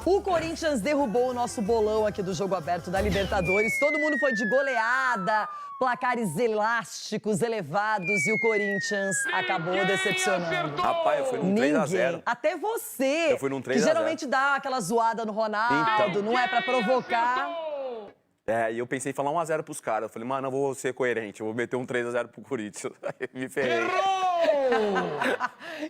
O Corinthians derrubou o nosso bolão aqui do Jogo Aberto da Libertadores. Todo mundo foi de goleada, placares elásticos, elevados, e o Corinthians acabou decepcionando. Rapaz, eu fui num 3-0. Até você, Eu fui num 3-0. que geralmente dá aquela zoada no Ronaldo, Então. não é pra provocar. E eu pensei em falar 1-0 pros caras. Eu falei, mano, eu vou ser coerente, eu vou meter um 3-0 pro Corinthians. Aí me ferrei.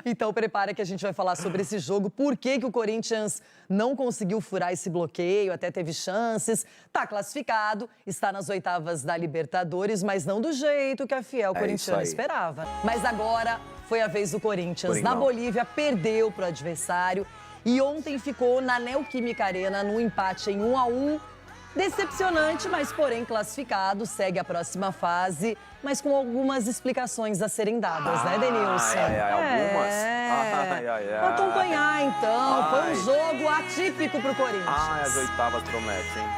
Então prepara que a gente vai falar sobre esse jogo, por que que o Corinthians não conseguiu furar esse bloqueio, até teve chances, tá classificado, está nas oitavas da Libertadores, mas não do jeito que a fiel corintiana esperava. Mas agora foi a vez do Corinthians. Na Bolívia, perdeu pro adversário e ontem ficou na Neoquímica Arena no empate em 1-1. Decepcionante, mas porém classificado, segue a próxima fase, mas com algumas explicações a serem dadas, né, Denilson? Algumas? Vou acompanhar, então. Foi um jogo atípico pro Corinthians. As oitavas prometem, hein?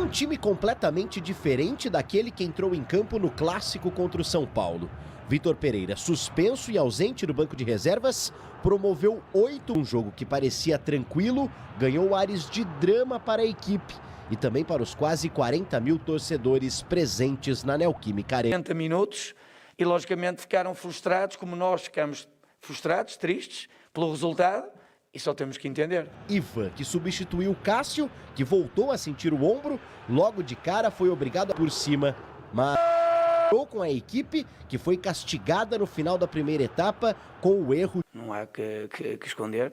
Um time completamente diferente daquele que entrou em campo no clássico contra o São Paulo. Vitor Pereira, suspenso e ausente do banco de reservas, promoveu 8. Um jogo que parecia tranquilo, ganhou ares de drama para a equipe e também para os quase 40 mil torcedores presentes na Neoquímica Arena. 40 minutos e, logicamente, ficaram frustrados, como nós ficamos frustrados, tristes, pelo resultado, e só temos que entender. Ivan, que substituiu Cássio, que voltou a sentir o ombro, logo de cara foi obrigado a por cima, mas com a equipe, que foi castigada no final da primeira etapa com o erro. Não há que esconder,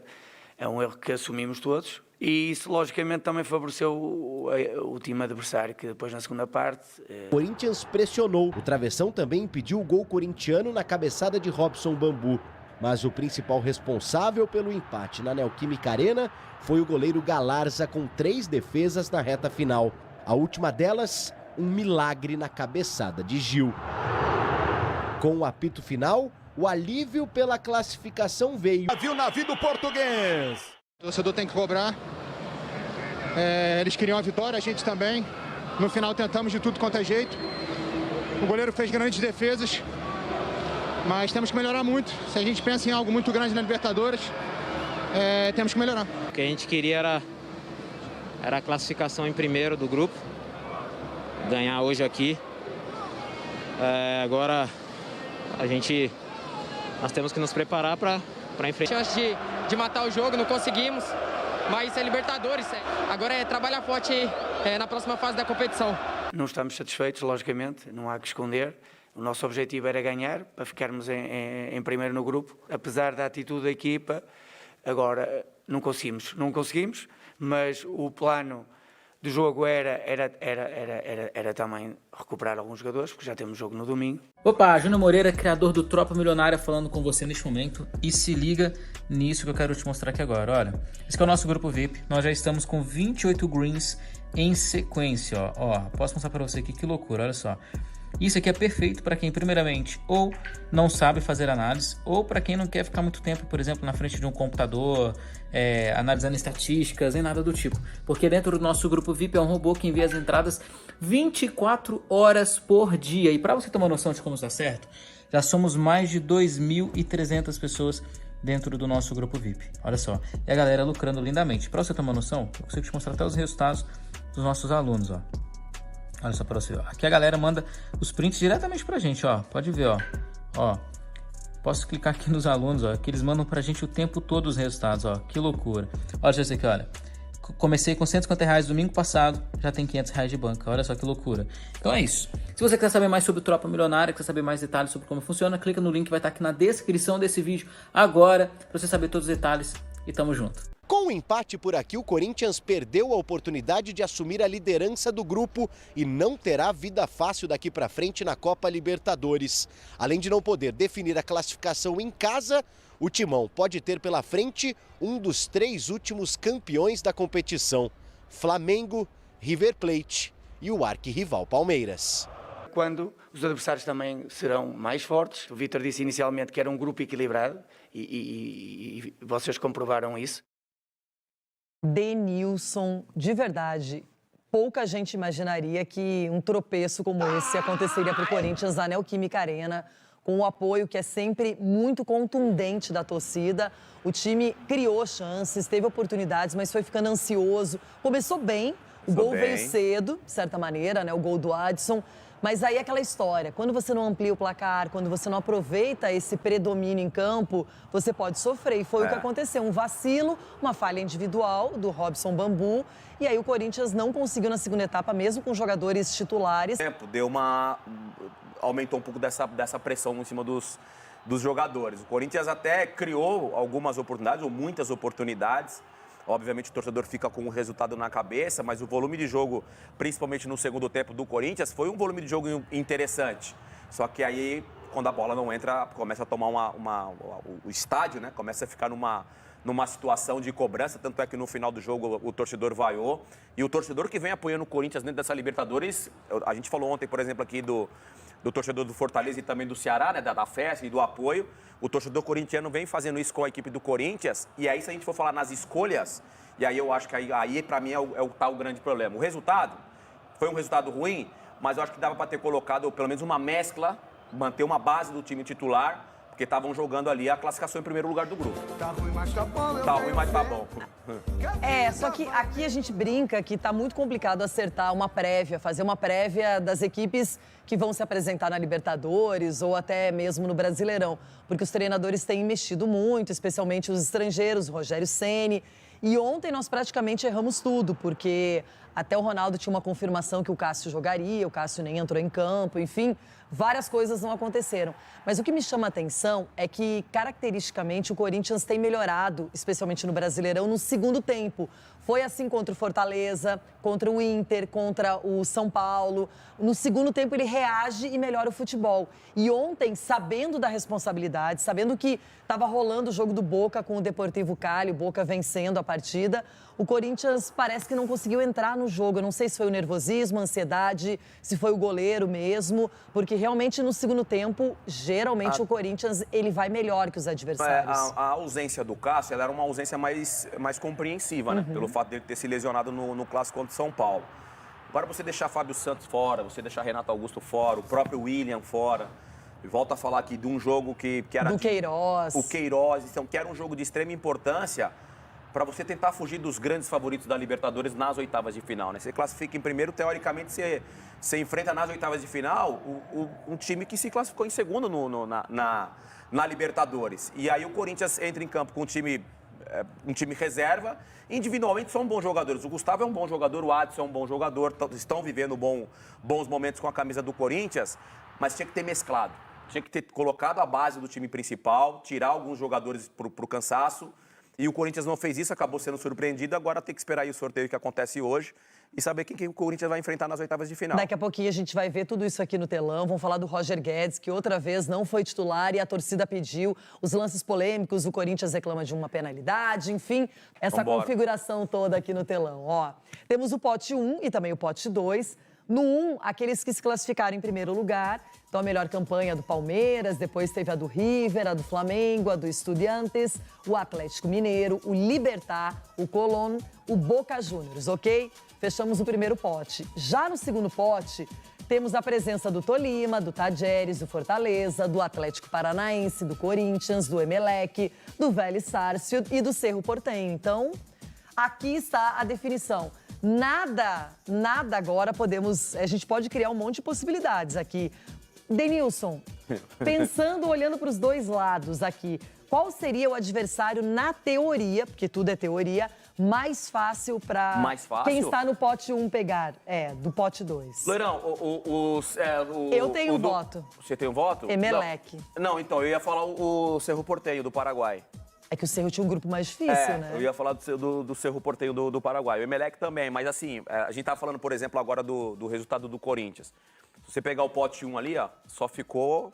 é um erro que assumimos todos e isso logicamente também favoreceu o time adversário, que depois na segunda parte... O Corinthians pressionou, o travessão também impediu o gol corintiano na cabeçada de Robson Bambu. Mas o principal responsável pelo empate na Neoquímica Arena foi o goleiro Galarza, com 3 defesas na reta final. A última delas, um milagre na cabeçada de Gil. Com o apito final, o alívio pela classificação veio. Viu na vida do português. O torcedor tem que cobrar. Eles queriam a vitória, a gente também. No final tentamos de tudo quanto é jeito. O goleiro fez grandes defesas, mas temos que melhorar muito. Se a gente pensa em algo muito grande na Libertadores, temos que melhorar. O que a gente queria era a classificação em primeiro do grupo. Ganhar hoje aqui. Agora nós temos que nos preparar para enfrentar. Chance de matar o jogo, não conseguimos, mas é Libertadores. Agora é trabalhar forte na próxima fase da competição. Não estamos satisfeitos, logicamente, não há que esconder. O nosso objetivo era ganhar, para ficarmos em primeiro no grupo. Apesar da atitude da equipa, agora não conseguimos, mas o plano do jogo era também recuperar alguns jogadores, porque já temos jogo no domingo. Opa, Júnior Moreira, criador do Tropa Milionária, falando com você neste momento. E se liga nisso que eu quero te mostrar aqui agora. Olha, esse aqui é o nosso grupo VIP. Nós já estamos com 28 greens em sequência, ó. Posso mostrar para você aqui, que loucura, olha só. Isso aqui é perfeito para quem, primeiramente, ou não sabe fazer análise, ou para quem não quer ficar muito tempo, por exemplo, na frente de um computador, analisando estatísticas, nem nada do tipo. Porque dentro do nosso grupo VIP é um robô que envia as entradas 24 horas por dia. E para você ter uma noção de como está certo, já somos mais de 2.300 pessoas dentro do nosso grupo VIP. Olha só. E a galera lucrando lindamente. Para você ter uma noção, eu consigo te mostrar até os resultados dos nossos alunos, ó. Olha só pra você, ó. Aqui a galera manda os prints diretamente pra gente, ó. Pode ver, ó. Posso clicar aqui nos alunos, ó, que eles mandam pra gente o tempo todo os resultados, ó. Que loucura. Olha isso aqui, olha. Comecei com R$150 domingo passado, já tem R$500 de banca. Olha só que loucura. Então é isso. Se você quer saber mais sobre o Tropa Milionária, quer saber mais detalhes sobre como funciona, clica no link que vai estar aqui na descrição desse vídeo agora, pra você saber todos os detalhes, e tamo junto. Com o empate por aqui, o Corinthians perdeu a oportunidade de assumir a liderança do grupo e não terá vida fácil daqui para frente na Copa Libertadores. Além de não poder definir a classificação em casa, o Timão pode ter pela frente um dos 3 últimos campeões da competição: Flamengo, River Plate e o arquirrival Palmeiras. Quando os adversários também serão mais fortes. O Vitor disse inicialmente que era um grupo equilibrado e vocês comprovaram isso. Denilson, de verdade, pouca gente imaginaria que um tropeço como esse aconteceria para o Corinthians na Neoquímica Arena. com o apoio que é sempre muito contundente da torcida. O time criou chances, teve oportunidades, mas foi ficando ansioso. Começou bem, o gol veio cedo, de certa maneira, né? O gol do Adson. Mas aí é aquela história, quando você não amplia o placar, quando você não aproveita esse predomínio em campo, você pode sofrer. E foi o que aconteceu, um vacilo, uma falha individual do Robson Bambu. E aí o Corinthians não conseguiu na segunda etapa, mesmo com jogadores titulares. Aumentou um pouco dessa pressão em cima dos jogadores. O Corinthians até criou algumas oportunidades, ou muitas oportunidades. Obviamente o torcedor fica com o resultado na cabeça, mas o volume de jogo, principalmente no segundo tempo do Corinthians, foi um volume de jogo interessante. Só que aí, quando a bola não entra, começa a tomar o estádio, né? Começa a ficar numa situação de cobrança, tanto é que no final do jogo o torcedor vaiou. E o torcedor que vem apoiando o Corinthians dentro dessa Libertadores, a gente falou ontem, por exemplo, aqui do torcedor do Fortaleza e também do Ceará, né, da festa e do apoio. O torcedor corintiano vem fazendo isso com a equipe do Corinthians. E aí, se a gente for falar nas escolhas, e aí eu acho que aí para mim, é o tal grande problema. O resultado foi um resultado ruim, mas eu acho que dava para ter colocado pelo menos uma mescla, manter uma base do time titular, porque estavam jogando ali a classificação em primeiro lugar do grupo. Tá ruim, mas tá bom. Tá ruim, mas tá bom. Só que aqui a gente brinca que tá muito complicado acertar uma prévia, fazer uma prévia das equipes que vão se apresentar na Libertadores ou até mesmo no Brasileirão, porque os treinadores têm mexido muito, especialmente os estrangeiros, o Rogério Ceni. E ontem nós praticamente erramos tudo, porque até o Ronaldo tinha uma confirmação que o Cássio jogaria, o Cássio nem entrou em campo, enfim, várias coisas não aconteceram. Mas o que me chama a atenção é que, caracteristicamente, o Corinthians tem melhorado, especialmente no Brasileirão, no segundo tempo. Foi assim contra o Fortaleza, contra o Inter, contra o São Paulo. No segundo tempo ele reage e melhora o futebol. E ontem, sabendo da responsabilidade, sabendo que estava rolando o jogo do Boca com o Deportivo Cali, o Boca vencendo a partida, o Corinthians parece que não conseguiu entrar no jogo. Eu não sei se foi o nervosismo, a ansiedade, se foi o goleiro mesmo, porque realmente no segundo tempo, geralmente o Corinthians ele vai melhor que os adversários. A ausência do Cássio ela era uma ausência mais compreensiva, né? Pelo fato dele ter se lesionado no clássico contra o São Paulo. Agora você deixar Fábio Santos fora, você deixar Renato Augusto fora, o próprio William fora. E volta a falar aqui de um jogo que era... Do Queiroz. O Queiroz, então, que era um jogo de extrema importância para você tentar fugir dos grandes favoritos da Libertadores nas oitavas de final, né? Você classifica em primeiro, teoricamente, você enfrenta nas oitavas de final um time que se classificou em segundo na Libertadores. E aí o Corinthians entra em campo com um time reserva. Individualmente são bons jogadores. O Gustavo é um bom jogador, o Adson é um bom jogador, estão vivendo bons momentos com a camisa do Corinthians, mas tinha que ter mesclado. Tinha que ter colocado a base do time principal, tirar alguns jogadores para o cansaço. E o Corinthians não fez isso, acabou sendo surpreendido. Agora tem que esperar aí o sorteio que acontece hoje e saber quem o Corinthians vai enfrentar nas oitavas de final. Daqui a pouquinho a gente vai ver tudo isso aqui no telão. Vamos falar do Roger Guedes, que outra vez não foi titular e a torcida pediu. Os lances polêmicos, o Corinthians reclama de uma penalidade, enfim, essa configuração toda aqui no telão. Ó, temos o pote 1 e também o pote 2. No 1, aqueles que se classificaram em primeiro lugar. Então, a melhor campanha do Palmeiras, depois teve a do River, a do Flamengo, a do Estudiantes, o Atlético Mineiro, o Libertad, o Colón, o Boca Juniors, ok? Fechamos o primeiro pote. Já no segundo pote, temos a presença do Tolima, do Tajeres, do Fortaleza, do Atlético Paranaense, do Corinthians, do Emelec, do Vélez Sarsfield e do Cerro Porteño. Então, aqui está a definição. Nada agora a gente pode criar um monte de possibilidades aqui. Denilson, pensando, olhando para os dois lados aqui, qual seria o adversário na teoria, porque tudo é teoria, mais fácil para quem está no pote 1 pegar? Do pote 2. Loirão, eu tenho um voto. Você tem um voto? Emelec. Não, então, eu ia falar o Cerro Porteño, do Paraguai. É que o Cerro tinha um grupo mais difícil, né? Eu ia falar do Cerro Porteño do Paraguai. O Emelec também, mas assim, a gente tá falando, por exemplo, agora do resultado do Corinthians. Se você pegar o pote 1 ali, ó, só ficou...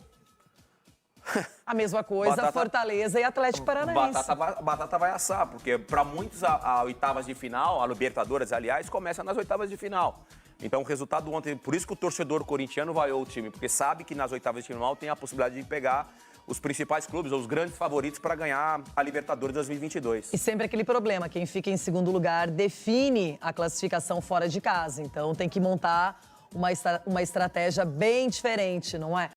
A mesma coisa, Fortaleza e Atlético Paranaense. Batata vai assar, porque para muitos a oitavas de final, a Libertadores, aliás, começa nas oitavas de final. Então o resultado ontem, por isso que o torcedor corintiano vaiou o time, porque sabe que nas oitavas de final tem a possibilidade de pegar os principais clubes, ou os grandes favoritos para ganhar a Libertadores 2022. E sempre aquele problema, quem fica em segundo lugar define a classificação fora de casa. Então tem que montar uma estratégia bem diferente, não é?